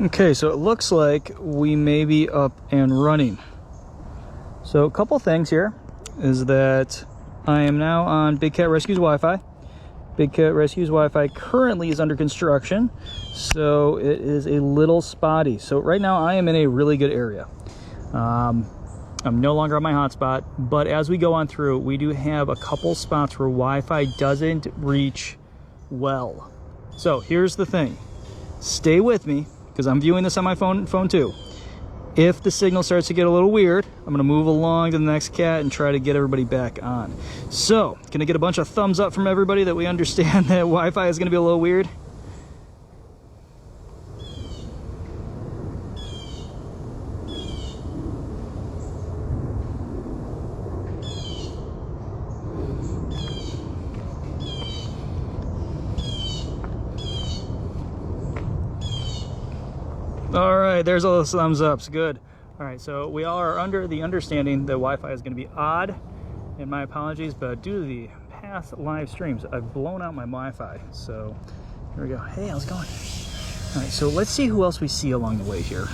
Okay, so it looks like we may be up and running. So a couple things here is that I am now on Big Cat Rescue's Wi-Fi. Big Cat Rescue's Wi-Fi currently is under construction, so it is a little spotty. So right now I am in a really good area. I'm no longer on my hotspot, but as we go on through, we do have a couple spots where Wi-Fi doesn't reach well. So here's the thing. Stay with me, because I'm viewing this on my phone too. If the signal starts to get a little weird, I'm going to move along to the next cat and try to get everybody back on. So, can I get a bunch of thumbs up from everybody that we understand that Wi-Fi is going to be a little weird? All right, there's all those thumbs ups, good. All right, so we all are under the understanding that Wi-Fi is gonna be odd, and my apologies, but due to the past live streams, I've blown out my Wi-Fi. So here we go. Hey, how's it going? All right, so let's see who else we see along the way here.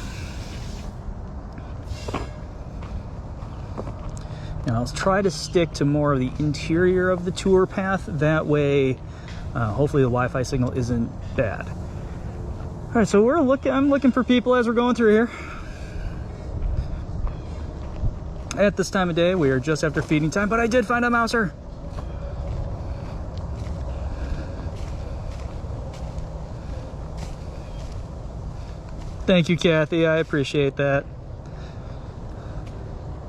And I'll try to stick to more of the interior of the tour path. That way, hopefully the Wi-Fi signal isn't bad. All right, so I'm looking for people as we're going through here. At this time of day, we are just after feeding time, but I did find a mouser. Thank you, Kathy, I appreciate that.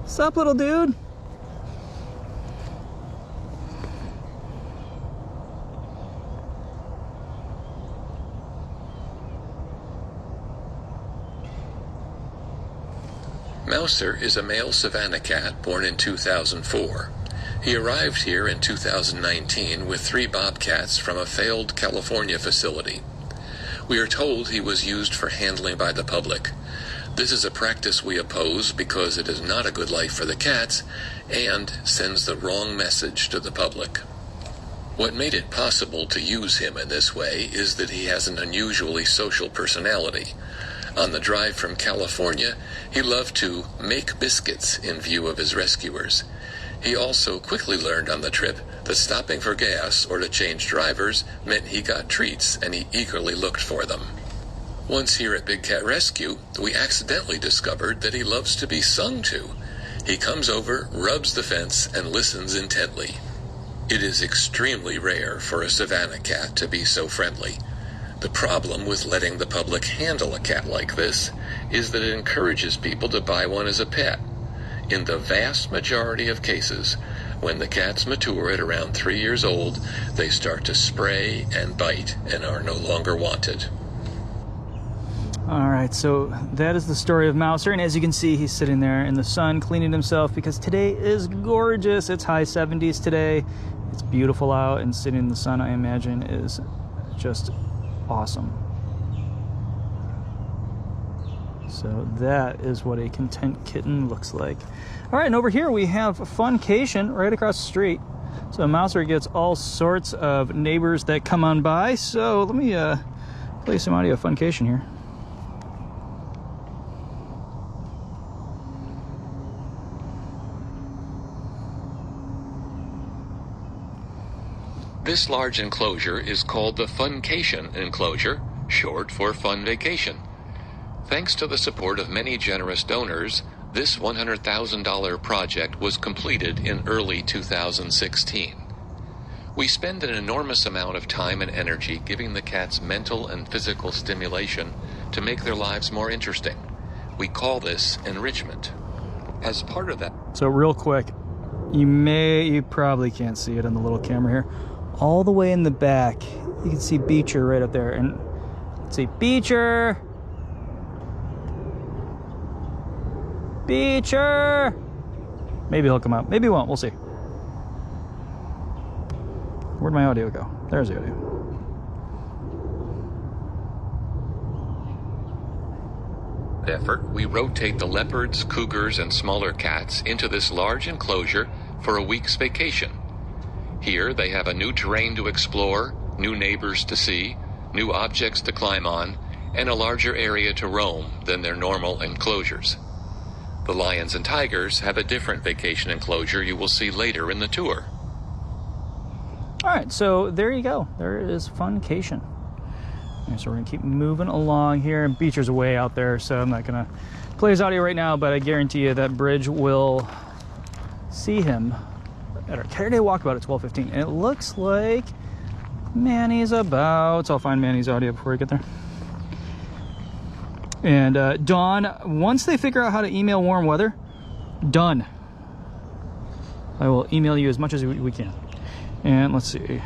Sup, little dude? Mouser is a male savanna cat born in 2004. He arrived here in 2019 with 3 bobcats from a failed California facility. We are told he was used for handling by the public. This is a practice we oppose because it is not a good life for the cats and sends the wrong message to the public. What made it possible to use him in this way is that he has an unusually social personality. On the drive from California, he loved to make biscuits in view of his rescuers. He also quickly learned on the trip that stopping for gas or to change drivers meant he got treats, and he eagerly looked for them. Once here at Big Cat Rescue, we accidentally discovered that he loves to be sung to. He comes over, rubs the fence, and listens intently. It is extremely rare for a savanna cat to be so friendly. The problem with letting the public handle a cat like this is that it encourages people to buy one as a pet. In the vast majority of cases, when the cats mature at around 3 years old, they start to spray and bite and are no longer wanted. All right, so that is the story of Mouser, and as you can see, he's sitting there in the sun cleaning himself because today is gorgeous. It's high 70s today. It's beautiful out, and sitting in the sun, I imagine, is just awesome. So that is what a content kitten looks like. All right, and over here we have Funcation right across the street. So Mouser gets all sorts of neighbors that come on by. So let me play some audio of Funcation here. This large enclosure is called the Funcation Enclosure, short for Fun Vacation. Thanks to the support of many generous donors, this $100,000 project was completed in early 2016. We spend an enormous amount of time and energy giving the cats mental and physical stimulation to make their lives more interesting. We call this enrichment. As part of that... So real quick, you probably can't see it on the little camera here. All the way in the back, you can see Beecher right up there. And let's see, Beecher! Beecher! Maybe he'll come out. Maybe he won't. We'll see. Where'd my audio go? There's the audio. Effort, we rotate the leopards, cougars, and smaller cats into this large enclosure for a week's vacation. Here, they have a new terrain to explore, new neighbors to see, new objects to climb on, and a larger area to roam than their normal enclosures. The lions and tigers have a different vacation enclosure you will see later in the tour. All right, so there you go. There is Funcation. And so we're gonna keep moving along here, and Beecher's way out there, so I'm not gonna play his audio right now, but I guarantee you that Bridge will see him at our Caturday walkabout at 12:15. And it looks like Manny's about, so I'll find Manny's audio before I get there. And Dawn, once they figure out how to email warm weather, done. I will email you as much as we can. And let's see.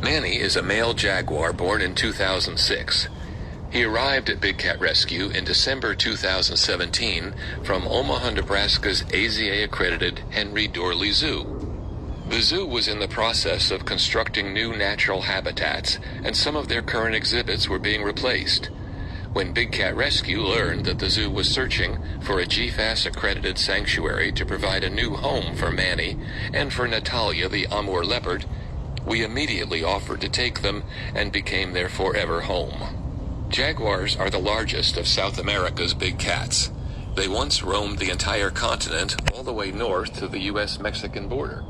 Manny is a male jaguar born in 2006. He arrived at Big Cat Rescue in December 2017 from Omaha, Nebraska's AZA-accredited Henry Doorly Zoo. The zoo was in the process of constructing new natural habitats, and some of their current exhibits were being replaced. When Big Cat Rescue learned that the zoo was searching for a GFAS-accredited sanctuary to provide a new home for Manny and for Natalia the Amur leopard, we immediately offered to take them and became their forever home. Jaguars are the largest of South America's big cats. They once roamed the entire continent all the way north to the U.S.-Mexican border.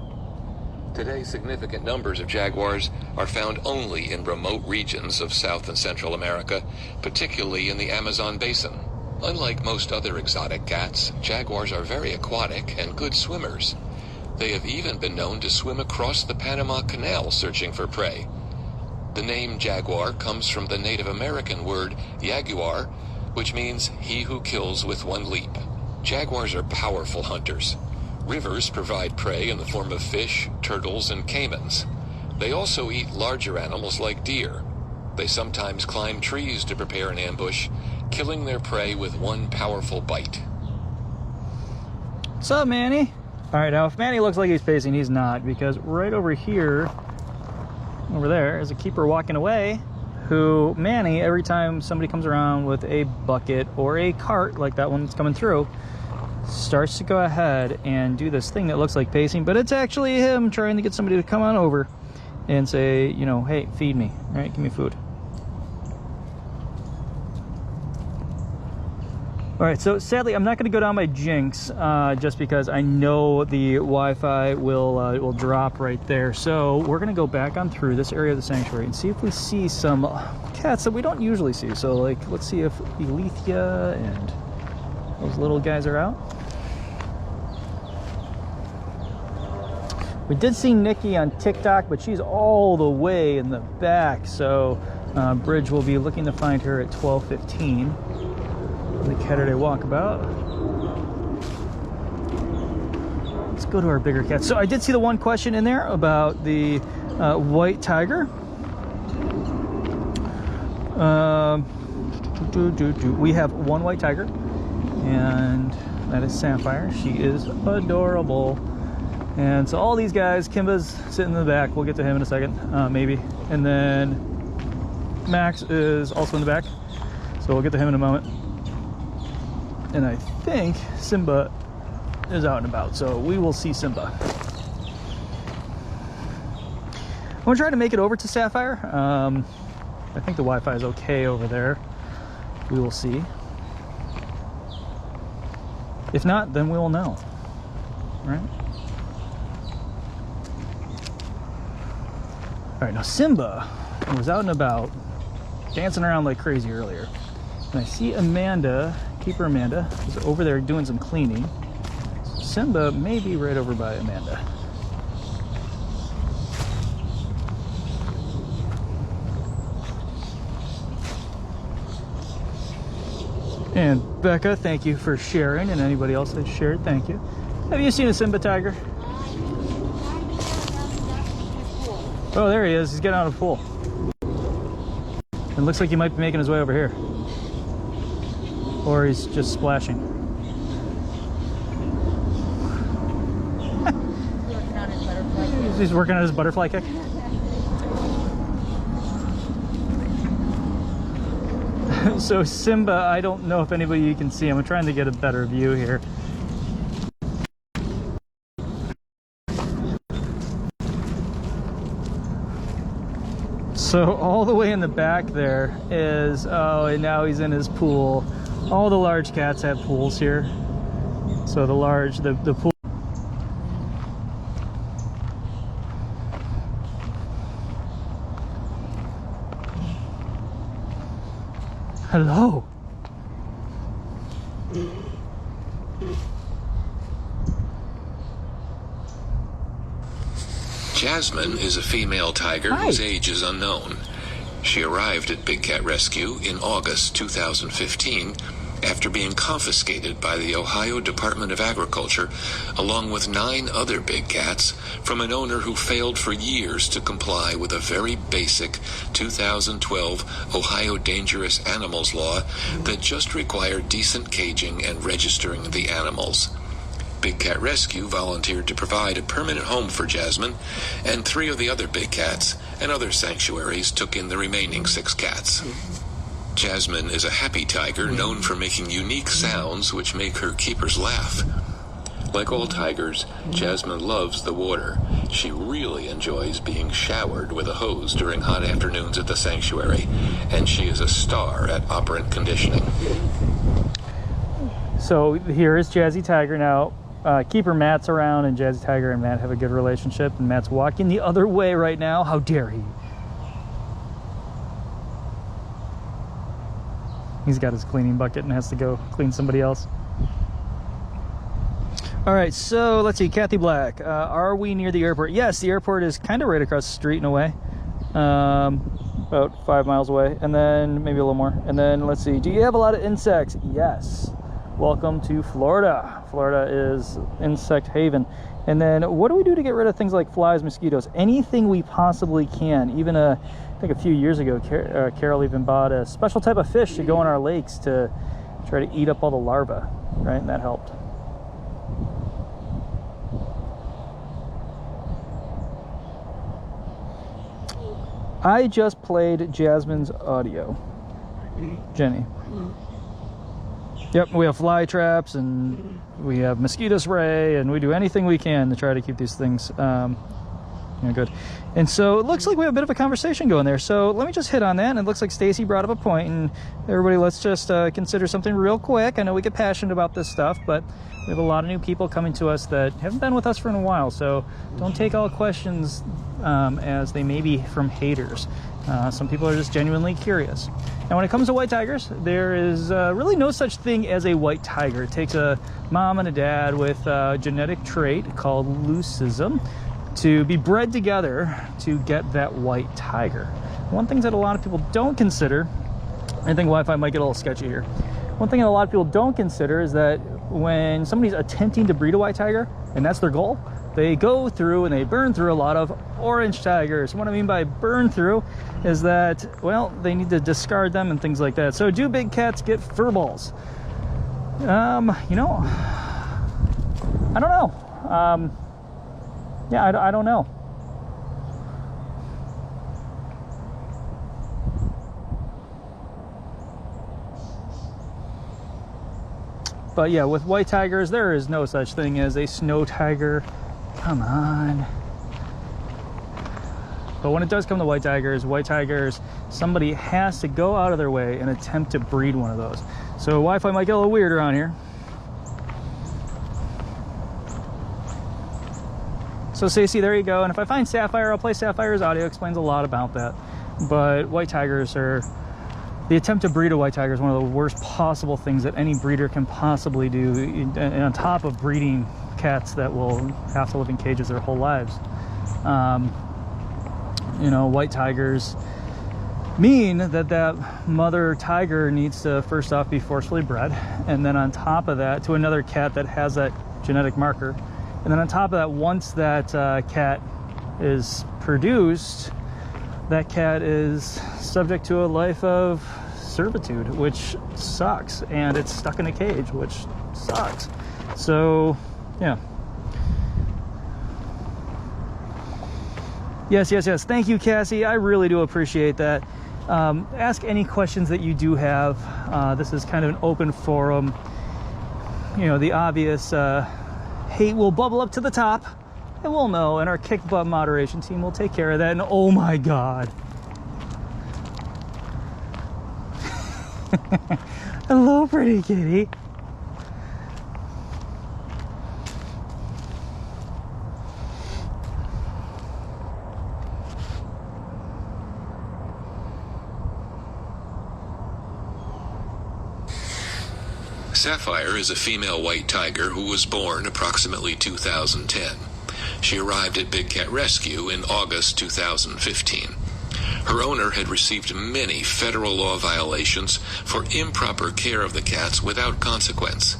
Today, significant numbers of jaguars are found only in remote regions of South and Central America, particularly in the Amazon basin. Unlike most other exotic cats, jaguars are very aquatic and good swimmers. They have even been known to swim across the Panama Canal searching for prey. The name jaguar comes from the Native American word jaguar, which means he who kills with one leap. Jaguars are powerful hunters. Rivers provide prey in the form of fish, turtles, and caimans. They also eat larger animals like deer. They sometimes climb trees to prepare an ambush, killing their prey with one powerful bite. What's up, Manny? All right, now if Manny looks like he's pacing, he's not, because right over here, over there, is a keeper walking away who, Manny, every time somebody comes around with a bucket or a cart like that one that's coming through, starts to go ahead and do this thing that looks like pacing, but it's actually him trying to get somebody to come on over and say, you know, hey, feed me, all right, give me food. All right, so sadly, I'm not going to go down by Jinx just because I know the Wi-Fi will drop right there. So we're going to go back on through this area of the sanctuary and see if we see some cats that we don't usually see. So, like, let's see if Alethea and those little guys are out. We did see Nikki on TikTok, but she's all the way in the back. So Bridge will be looking to find her at 12:15. The Caturday walkabout. Let's go to our bigger cats. So I did see the one question in there about the white tiger. We have one white tiger, and that is Sapphire. She is adorable. And so all these guys, Kimba's sitting in the back. We'll get to him in a second, maybe. And then Max is also in the back. So we'll get to him in a moment. And I think Simba is out and about, so we will see Simba. I'm gonna try to make it over to Sapphire. I think the Wi-Fi is okay over there. We will see. If not, then we will know, right? All right, now Simba was out and about, dancing around like crazy earlier. And I see Amanda, Keeper Amanda, is over there doing some cleaning. Simba may be right over by Amanda. And Becca, thank you for sharing, and anybody else that shared, thank you. Have you seen a Simba tiger? Oh, there he is. He's getting out of the pool. It looks like he might be making his way over here. Or he's just splashing. He's working on his butterfly kick. So Simba, I don't know if anybody can see him. I'm trying to get a better view here. So all the way in the back there is, oh, and now he's in his pool. All the large cats have pools here. So the pool. Hello. Jasmine is a female tiger whose age is unknown. She arrived at Big Cat Rescue in August 2015 after being confiscated by the Ohio Department of Agriculture along with 9 other big cats from an owner who failed for years to comply with a very basic 2012 Ohio Dangerous Animals law that just required decent caging and registering the animals. Big Cat Rescue volunteered to provide a permanent home for Jasmine, and 3 of the other big cats and other sanctuaries took in the remaining 6 cats. Jasmine is a happy tiger known for making unique sounds which make her keepers laugh. Like all tigers, Jasmine loves the water. She really enjoys being showered with a hose during hot afternoons at the sanctuary, and she is a star at operant conditioning. So here is Jazzy Tiger now. Keeper Matt's around, and Jazzy Tiger and Matt have a good relationship, and Matt's walking the other way right now. How dare he? He's got his cleaning bucket and has to go clean somebody else. All right, so let's see, Kathy Black. Are we near the airport? Yes, the airport is kind of right across the street in a way. About 5 miles away, and then maybe a little more. And then let's see, do you have a lot of insects? Yes. Welcome to Florida. Florida is insect haven. And then what do we do to get rid of things like flies, mosquitoes? Anything we possibly can. Even I think a few years ago, Carol even bought a special type of fish to go in our lakes to try to eat up all the larvae, right? And that helped. I just played Jasmine's audio. Jenny. Yep, we have fly traps and we have mosquito spray, and we do anything we can to try to keep these things good. And so it looks like we have a bit of a conversation going there. So let me just hit on that. And it looks like Stacy brought up a point, and everybody, let's just consider something real quick. I know we get passionate about this stuff, but we have a lot of new people coming to us that haven't been with us for a while. So don't take all questions as they may be from haters. Some people are just genuinely curious. Now, when it comes to white tigers, there is really no such thing as a white tiger. It takes a mom and a dad with a genetic trait called leucism to be bred together to get that white tiger. One thing that a lot of people don't consider, I think Wi-Fi might get a little sketchy here. One thing that a lot of people don't consider is that when somebody's attempting to breed a white tiger, and that's their goal, they go through and they burn through a lot of orange tigers. What I mean by burn through is that, well, they need to discard them and things like that. So do big cats get fur balls? I don't know. Yeah, I don't know. But yeah, with white tigers, there is no such thing as a snow tiger. Come on. But when it does come to white tigers, somebody has to go out of their way and attempt to breed one of those. So Wi-Fi might get a little weird around here. So Stacey, there you go. And if I find Sapphire, I'll play Sapphire's audio. Explains a lot about that. But white tigers are, the attempt to breed a white tiger is one of the worst possible things that any breeder can possibly do. And on top of breeding cats that will have to live in cages their whole lives. White tigers mean that mother tiger needs to first off be forcefully bred, and then on top of that to another cat that has that genetic marker, and then on top of that, once that cat is produced, that cat is subject to a life of servitude, which sucks, and it's stuck in a cage, which sucks. So yeah. Yes. Thank you, Cassie. I really do appreciate that. Ask any questions that you do have. This is kind of an open forum. The obvious hate will bubble up to the top, and we'll know, and our kick butt moderation team will take care of that. And oh my God, Hello, pretty kitty. Sapphire is a female white tiger who was born approximately 2010. She arrived at Big Cat Rescue in August 2015. Her owner had received many federal law violations for improper care of the cats without consequence.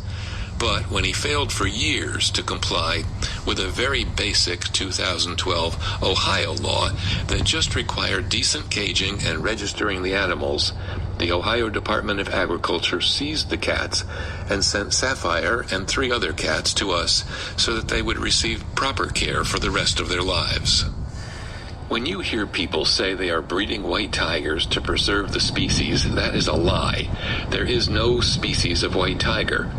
But when he failed for years to comply with a very basic 2012 Ohio law that just required decent caging and registering the animals, the Ohio Department of Agriculture seized the cats and sent Sapphire and 3 other cats to us so that they would receive proper care for the rest of their lives. When you hear people say they are breeding white tigers to preserve the species, that is a lie. There is no species of white tiger.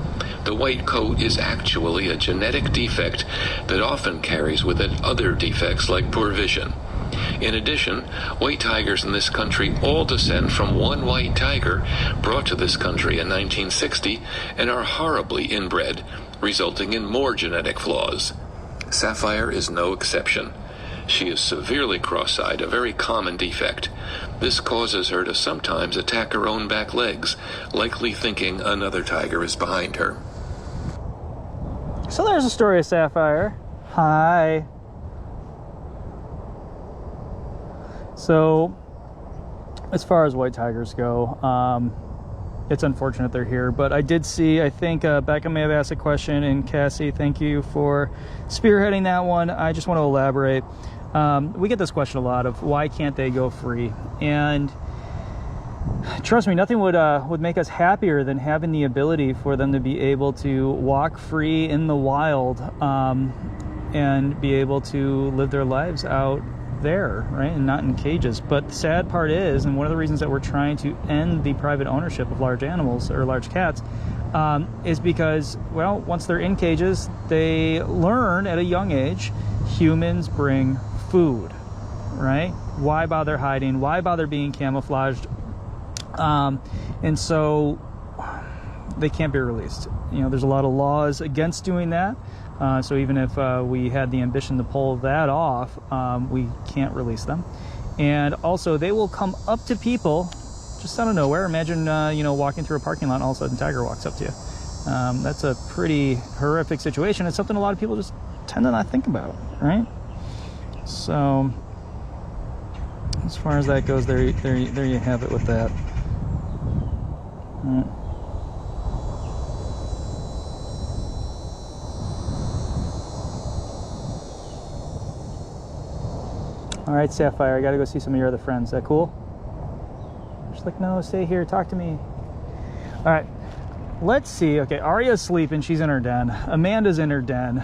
The white coat is actually a genetic defect that often carries with it other defects like poor vision. In addition, white tigers in this country all descend from one white tiger brought to this country in 1960 and are horribly inbred, resulting in more genetic flaws. Sapphire is no exception. She is severely cross-eyed, a very common defect. This causes her to sometimes attack her own back legs, likely thinking another tiger is behind her. So there's the story of Sapphire. Hi. So, as far as white tigers go, it's unfortunate they're here, but I did see, I think Becca may have asked a question, and Cassie, thank you for spearheading that one. I just want to elaborate. We get this question a lot of why can't they go free? And trust me, nothing would make us happier than having the ability for them to be able to walk free in the wild and be able to live their lives out there, right, and not in cages. But the sad part is, and one of the reasons that we're trying to end the private ownership of large animals or large cats is because, well, once they're in cages, they learn at a young age humans bring food, right? Why bother hiding? Why bother being camouflaged? And so they can't be released. You know, there's a lot of laws against doing that. So even if we had the ambition to pull that off, we can't release them. And also, they will come up to people just out of nowhere. Imagine, you know, walking through a parking lot and all of a sudden Tiger walks up to you. That's a pretty horrific situation. It's something a lot of people just tend to not think about, right? So, as far as that goes, there you have it with that. All right. All right, Sapphire, I gotta go see some of your other friends. Is that cool? She's like, no, stay here, talk to me. All right, let's see. Okay, Arya's sleeping, she's in her den. Amanda's in her den.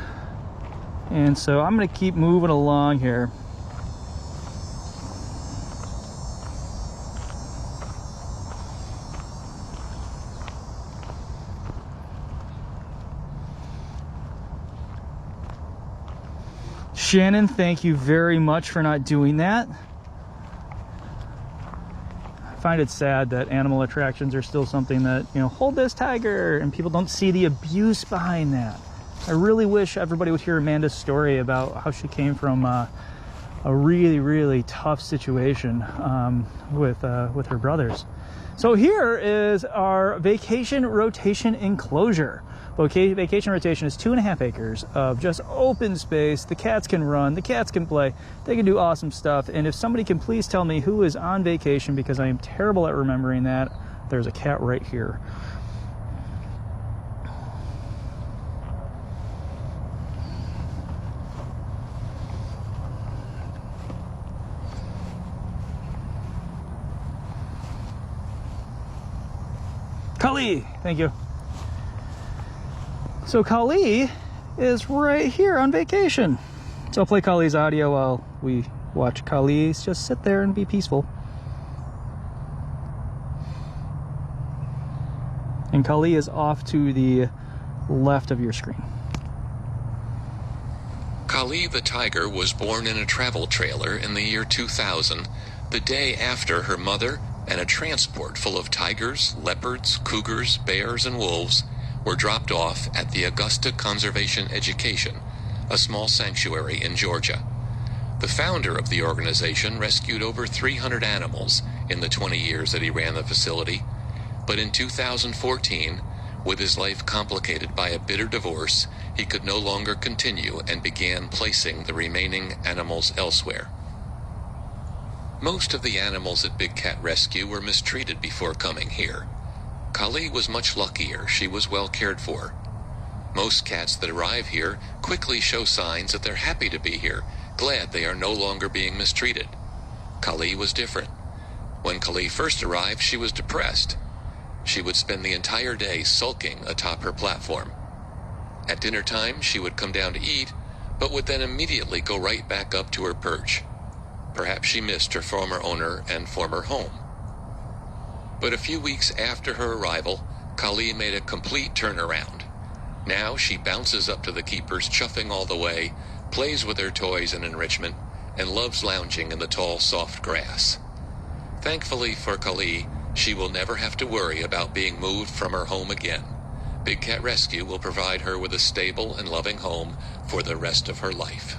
And so I'm gonna keep moving along here. Shannon, thank you very much for not doing that. I find it sad that animal attractions are still something that, you know, hold this tiger, and people don't see the abuse behind that. I really wish everybody would hear Amanda's story about how she came from a really, really tough situation with her brothers. So here is our vacation rotation enclosure. Okay, vacation rotation is 2.5 acres of just open space. The cats can run, the cats can play, they can do awesome stuff. And if somebody can please tell me who is on vacation, because I am terrible at remembering that. There's a cat right here. Kali, thank you. So Kali is right here on vacation. So I'll play Kali's audio while we watch Kali just sit there and be peaceful. And Kali is off to the left of your screen. Kali the tiger was born in a travel trailer in the year 2000, the day after her mother and a transport full of tigers, leopards, cougars, bears, and wolves were dropped off at the Augusta Conservation Education, a small sanctuary in Georgia. The founder of the organization rescued over 300 animals in the 20 years that he ran the facility, but in 2014, with his life complicated by a bitter divorce, he could no longer continue and began placing the remaining animals elsewhere. Most of the animals at Big Cat Rescue were mistreated before coming here. Kali was much luckier. She was well cared for. Most cats that arrive here quickly show signs that they're happy to be here, glad they are no longer being mistreated. Kali was different. When Kali first arrived, she was depressed. She would spend the entire day sulking atop her platform. At dinner time, she would come down to eat, but would then immediately go right back up to her perch. Perhaps she missed her former owner and former home. But a few weeks after her arrival, Kali made a complete turnaround. Now she bounces up to the keepers, chuffing all the way, plays with her toys and enrichment, and loves lounging in the tall, soft grass. Thankfully for Kali, she will never have to worry about being moved from her home again. Big Cat Rescue will provide her with a stable and loving home for the rest of her life.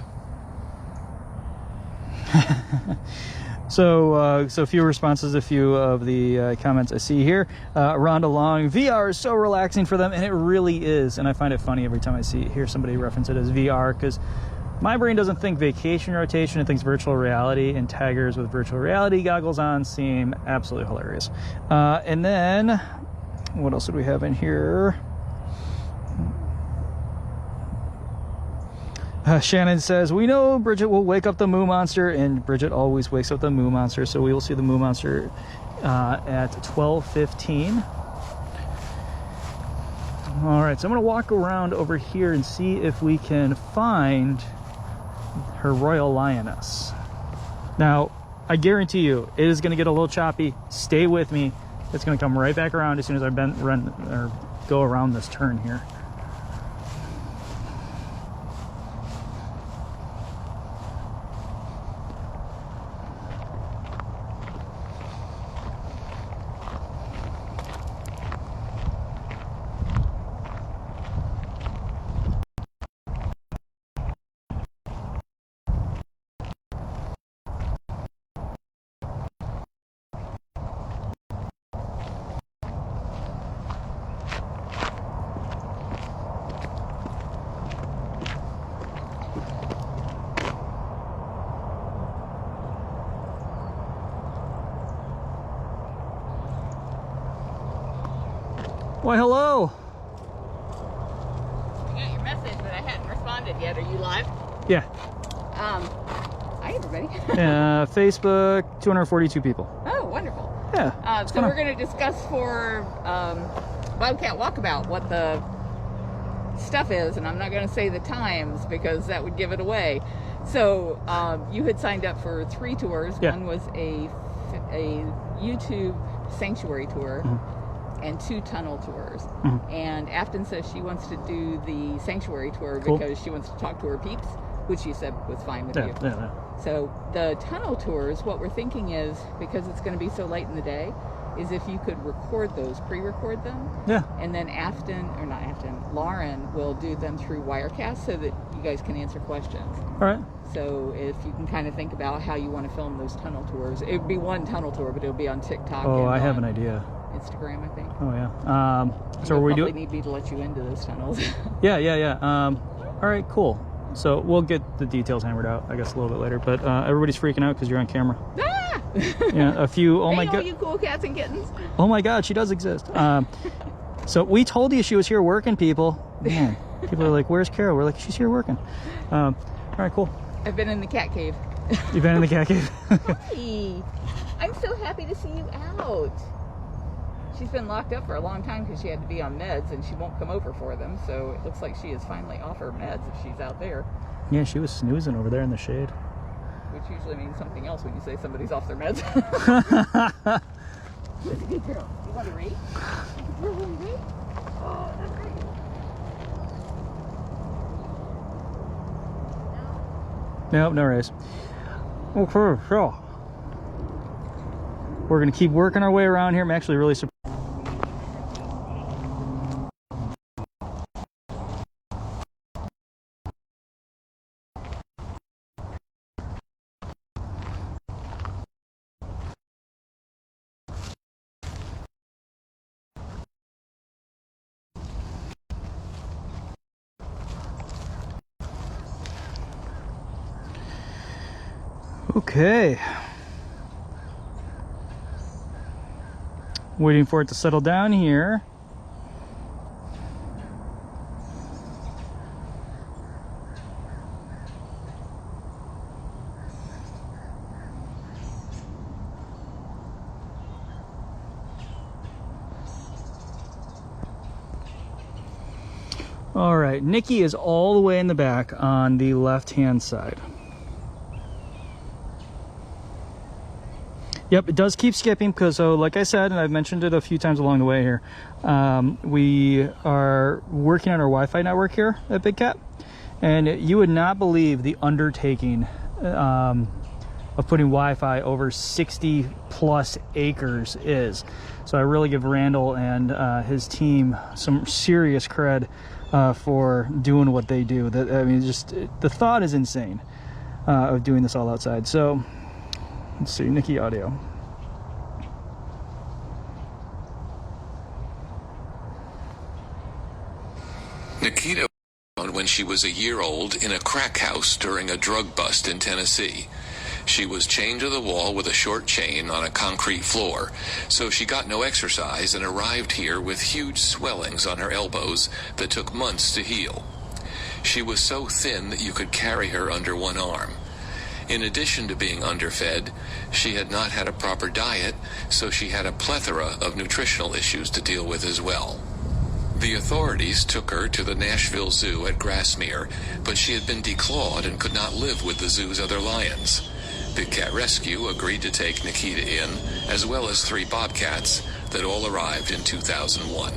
So a few responses, a few of the comments I see here. Rhonda Long, VR is so relaxing for them, and it really is. And I find it funny every time I hear somebody reference it as VR, because my brain doesn't think vacation rotation, it thinks virtual reality, and tigers with virtual reality goggles on seem absolutely hilarious. And then, what else did we have in here? Shannon says, we know Bridget will wake up the Moo Monster, and Bridget always wakes up the Moo Monster, so we will see the Moo Monster at 12:15. All right, so I'm going to walk around over here and see if we can find her Royal Lioness. Now, I guarantee you, it is going to get a little choppy. Stay with me. It's going to come right back around as soon as I go around this turn here. Why, hello. I got your message, but I hadn't responded yet. Are you live? Yeah. Hi, everybody. Facebook, 242 people. Oh, wonderful. Yeah. So we're going to discuss for Bobcat Walkabout what the stuff is, and I'm not going to say the times because that would give it away. So you had signed up for 3 tours. Yeah. One was a YouTube sanctuary tour. Mm-hmm. And 2 tunnel tours. Mm-hmm. And Afton says she wants to do the sanctuary tour Cool. because she wants to talk to her peeps, which she said was fine with you. Yeah. So the tunnel tours, what we're thinking is, because it's going to be so late in the day, is if you could record those, pre-record them. Yeah. And then Lauren will do them through Wirecast so that you guys can answer questions. All right. So if you can kind of think about how you want to film those tunnel tours, it would be one tunnel tour, but it'll be on TikTok. Oh, and I have on an idea. Instagram, I think. Oh, yeah. So we do need me to let you into those tunnels. Yeah. All right, cool. So we'll get the details hammered out, I guess, a little bit later. But everybody's freaking out because you're on camera. Ah! Yeah, a few. Oh my all god. you cool cats and kittens. Oh my god, she does exist. So we told you she was here working, people. Man, people are like, "Where's Carol?" We're like, "She's here working." All right, cool. I've been in the cat cave. You've been in the cat cave. Hi. I'm so happy to see you out. She's been locked up for a long time because she had to be on meds, and she won't come over for them. So it looks like she is finally off her meds if she's out there. Yeah, she was snoozing over there in the shade. Which usually means something else when you say somebody's off their meds. That's a good girl. You want to read? You want to read? Oh, that's great. Nope, no race. Okay, so we're gonna keep working our way around here. I'm actually really surprised. Okay. Waiting for it to settle down here. All right, Nikki is all the way in the back on the left-hand side. Yep, it does keep skipping because, so like I said, and I've mentioned it a few times along the way here, we are working on our Wi-Fi network here at Big Cat, and you would not believe the undertaking of putting Wi-Fi over 60 plus acres is. So I really give Randall and his team some serious cred for doing what they do. That, I mean, just the thought is insane of doing this all outside. So let's see, Nikki audio. Nikita found when she was a year old in a crack house during a drug bust in Tennessee. She was chained to the wall with a short chain on a concrete floor, so she got no exercise and arrived here with huge swellings on her elbows that took months to heal. She was so thin that you could carry her under one arm. In addition to being underfed, she had not had a proper diet, so she had a plethora of nutritional issues to deal with as well. The authorities took her to the Nashville Zoo at Grassmere, but she had been declawed and could not live with the zoo's other lions. Big Cat Rescue agreed to take Nikita in, as well as 3 bobcats that all arrived in 2001.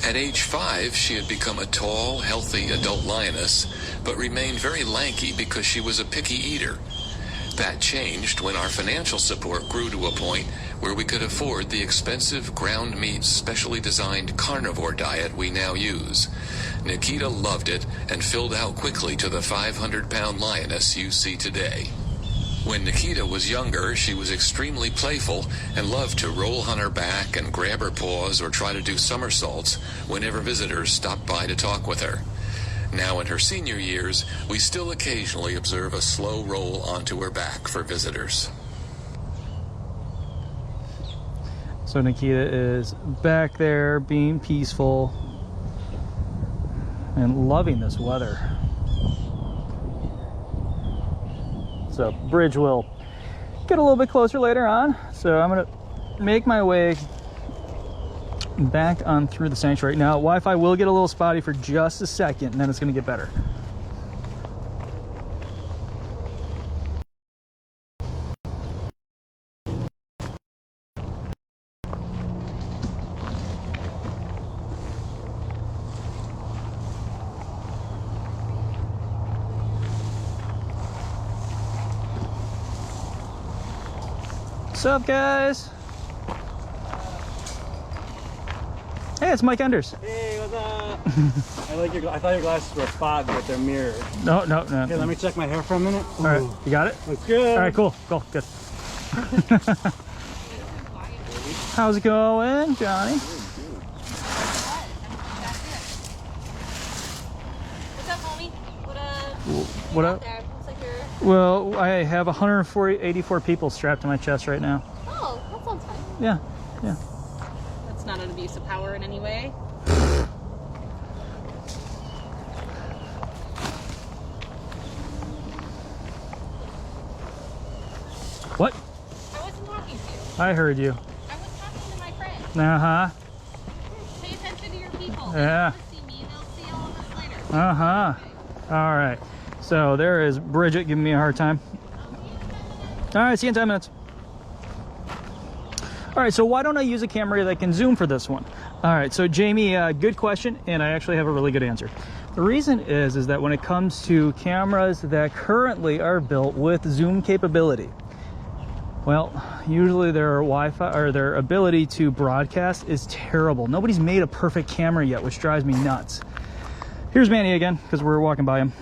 At age 5, she had become a tall, healthy adult lioness, but remained very lanky because she was a picky eater. That changed when our financial support grew to a point where we could afford the expensive ground meat, specially designed carnivore diet we now use. Nikita loved it and filled out quickly to the 500-pound lioness you see today. When Nikita was younger, she was extremely playful and loved to roll on her back and grab her paws or try to do somersaults whenever visitors stopped by to talk with her. Now in her senior years, we still occasionally observe a slow roll onto her back for visitors. So Nikita is back there being peaceful and loving this weather. So Bridge will get a little bit closer later on. So I'm gonna make my way back on through the sanctuary. Now Wi-Fi will get a little spotty for just a second, and then it's gonna get better. What's up, guys? Hey, it's Mike Enders. Hey, what's up? I thought your glasses were fogged, but they're mirrored. No. Okay, let me check my hair for a minute. All right, you got it? Looks good. All right, cool, good. How's it going, Johnny? What's up, homie? What up? There? Looks like you're... Well, I have 184 people strapped to my chest right now. Oh, that sounds fun. Yeah, yeah. That's not an abuse of power in any way. What? I wasn't talking to you. I heard you. I was talking to my friend. Uh-huh. Pay attention to your people. Yeah. They see me, they'll see all of us later. Uh-huh. All right. So there is Bridget giving me a hard time. All right, see you in 10 minutes. All right, so why don't I use a camera that can zoom for this one? All right, so Jamie, good question, and I actually have a really good answer. The reason is that when it comes to cameras that currently are built with zoom capability, Well, usually their Wi-Fi or their ability to broadcast is terrible. Nobody's made a perfect camera yet, which drives me nuts. Here's Manny again, because we're walking by him.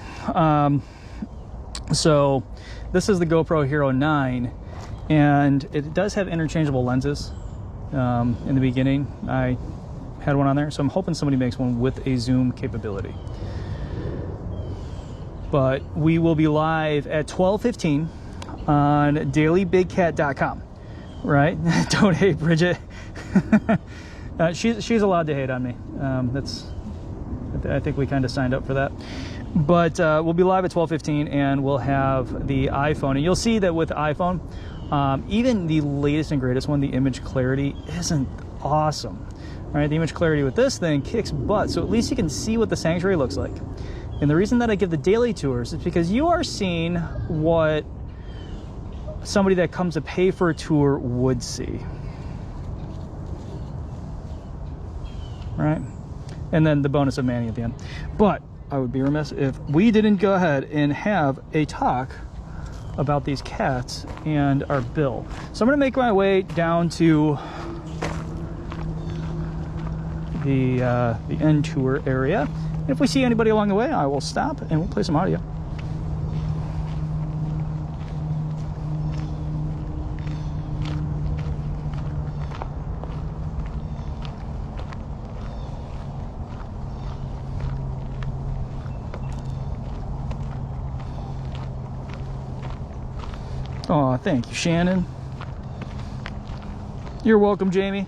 So this is the GoPro Hero 9, and it does have interchangeable lenses. In the beginning, I had one on there, so I'm hoping somebody makes one with a zoom capability. But we will be live at 12:15 on dailybigcat.com, right? Don't hate Bridget. She's allowed to hate on me. I think we kind of signed up for that. But we'll be live at 12:15, and we'll have the iPhone. And you'll see that with iPhone, even the latest and greatest one, the image clarity isn't awesome. Right? The image clarity with this thing kicks butt, so at least you can see what the sanctuary looks like. And the reason that I give the daily tours is because you are seeing what somebody that comes to pay for a tour would see. Right? And then the bonus of Manny at the end. But I would be remiss if we didn't go ahead and have a talk about these cats and our bill. So I'm going to make my way down to the end tour area. And if we see anybody along the way, I will stop and we'll play some audio. Oh, thank you, Shannon. You're welcome, Jamie.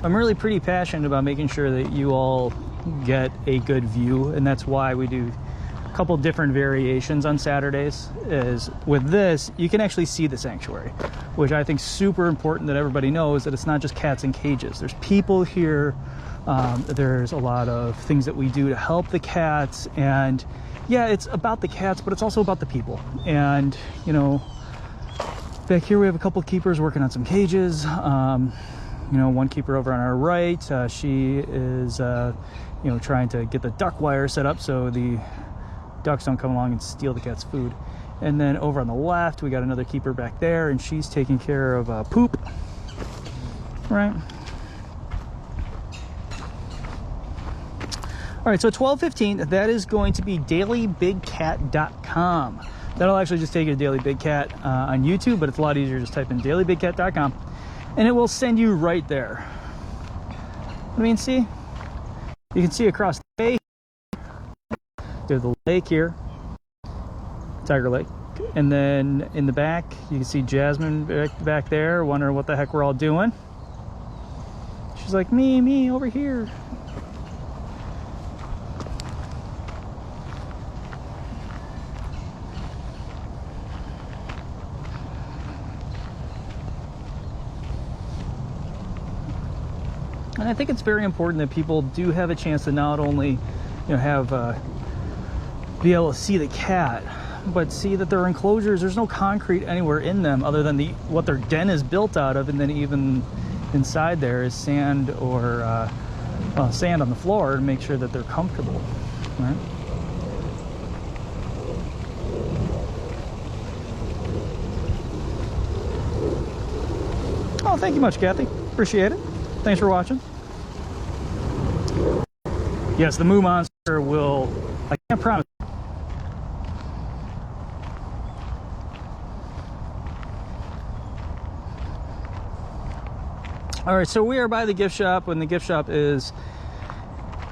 I'm really pretty passionate about making sure that you all get a good view, and that's why we do a couple different variations on Saturdays. Is with this, you can actually see the sanctuary, which I think is super important that everybody knows that it's not just cats in cages. There's people here. There's a lot of things that we do to help the cats, and yeah, it's about the cats, but it's also about the people. And you know, back here we have a couple keepers working on some cages. You know, one keeper over on our right, she is, you know, trying to get the duck wire set up so the ducks don't come along and steal the cat's food. And then over on the left, we got another keeper back there, and she's taking care of poop, right? All right, so 12:15, that is going to be dailybigcat.com. That'll actually just take you to Daily Big Cat on YouTube, but it's a lot easier. Just type in dailybigcat.com. And it will send you right there. I mean, see? You can see across the bay. There's the lake here. Tiger Lake. And then in the back, you can see Jasmine back there, wondering what the heck we're all doing. She's like, me, over here. And I think it's very important that people do have a chance to not only, you know, have be able to see the cat, but see that their enclosures, there's no concrete anywhere in them other than what their den is built out of, and then even inside there is sand or sand on the floor to make sure that they're comfortable. Right? Oh, thank you much, Kathy. Appreciate it. Thanks for watching. Yes, the Moo Monster will, I can't promise. All right, so we are by the gift shop, and the gift shop is,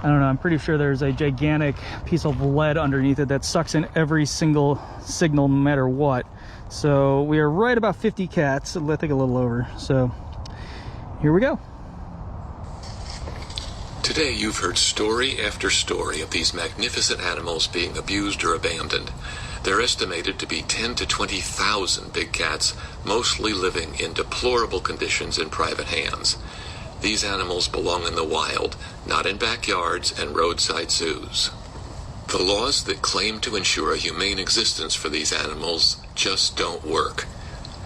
I don't know, I'm pretty sure there's a gigantic piece of lead underneath it that sucks in every single signal no matter what. So we are right about 50 cats, I think a little over. So here we go. Today you've heard story after story of these magnificent animals being abused or abandoned. They're estimated to be 10 to 20,000 big cats, mostly living in deplorable conditions in private hands. These animals belong in the wild, not in backyards and roadside zoos. The laws that claim to ensure a humane existence for these animals just don't work.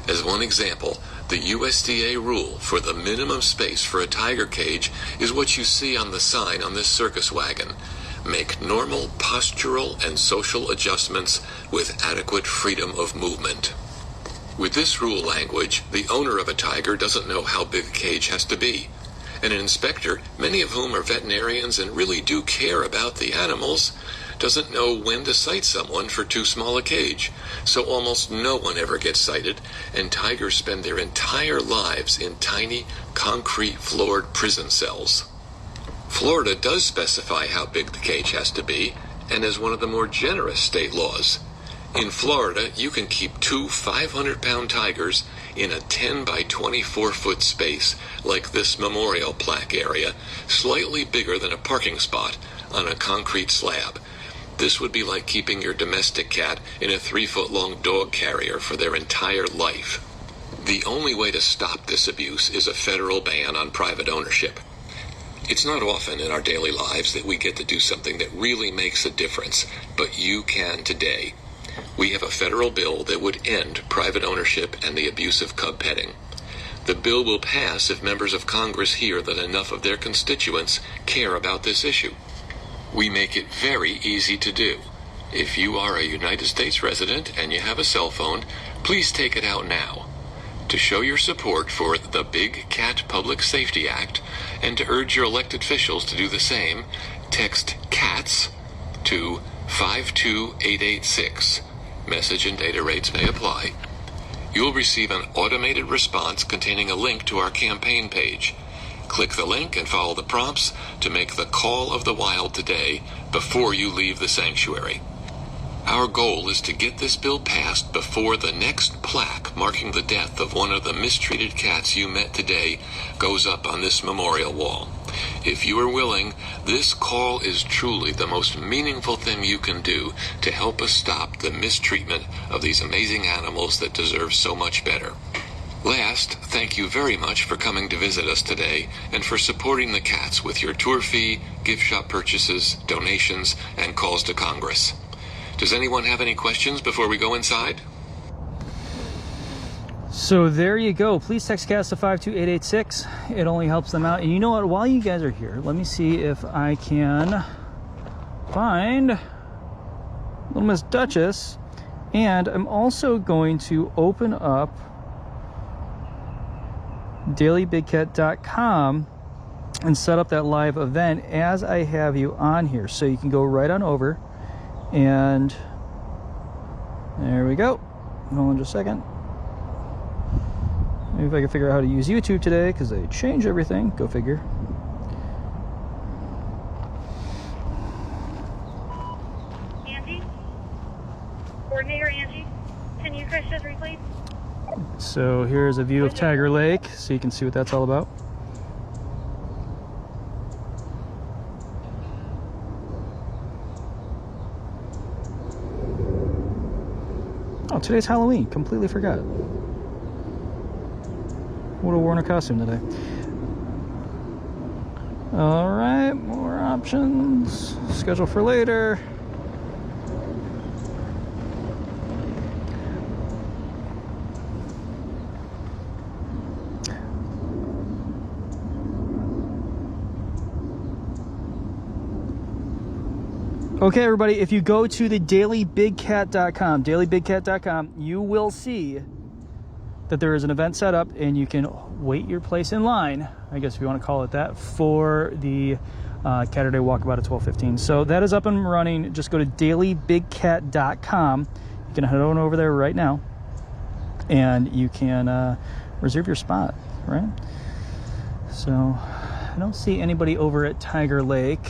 As one example, the USDA rule for the minimum space for a tiger cage is what you see on the sign on this circus wagon. make normal postural and social adjustments with adequate freedom of movement. With this rule language, the owner of a tiger doesn't know how big a cage has to be. And an inspector, many of whom are veterinarians and really do care about the animals, doesn't know when to cite someone for too small a cage. So almost no one ever gets cited, and tigers spend their entire lives in tiny, concrete-floored prison cells. Florida does specify how big the cage has to be, and is one of the more generous state laws. In Florida, you can keep 2 500-pound tigers in a 10 by 24-foot space, like this memorial plaque area, slightly bigger than a parking spot, on a concrete slab. This would be like keeping your domestic cat in a 3-foot-long dog carrier for their entire life. The only way to stop this abuse is a federal ban on private ownership. It's not often in our daily lives that we get to do something that really makes a difference, but you can today. We have a federal bill that would end private ownership and the abuse of cub petting. The bill will pass if members of Congress hear that enough of their constituents care about this issue. We make it very easy to do. If you are a United States resident and you have a cell phone, please take it out now. To show your support for the Big Cat Public Safety Act and to urge your elected officials to do the same, text CATS to 52886. Message and data rates may apply. You will receive an automated response containing a link to our campaign page. Click the link and follow the prompts to make the call of the wild today before you leave the sanctuary. Our goal is to get this bill passed before the next plaque marking the death of one of the mistreated cats you met today goes up on this memorial wall. If you are willing, this call is truly the most meaningful thing you can do to help us stop the mistreatment of these amazing animals that deserve so much better. Last, thank you very much for coming to visit us today and for supporting the cats with your tour fee, gift shop purchases, donations, and calls to Congress. Does anyone have any questions before we go inside? So there you go. Please text CATS to 52886. It only helps them out. And you know what? While you guys are here, let me see if I can find little Miss Duchess. And I'm also going to open up dailybigcat.com and set up that live event as I have you on here. So you can go right on over. And there we go. Hold on just a second. Maybe if I can figure out how to use YouTube today, because they changed everything. Go figure. Angie? Coordinator Angie? Can you crash Desiree, please? So here's a view of Tiger Lake, so you can see what that's all about. Oh, today's Halloween. Completely forgot. Would have worn a costume today. All right, more options. Schedule for later. Okay, everybody, if you go to the dailybigcat.com, you will see that there is an event set up and you can wait your place in line, I guess if you want to call it that, for the Caturday walkabout at 12:15. So that is up and running. Just go to dailybigcat.com. You can head on over there right now and you can reserve your spot, right? So I don't see anybody over at Tiger Lake,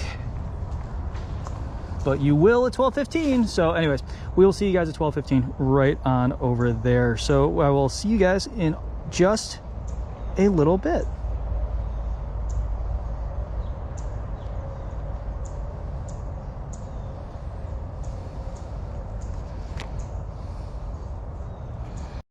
but you will at 12:15. So anyways, we will see you guys at 12:15 right on over there. So I will see you guys in just a little bit.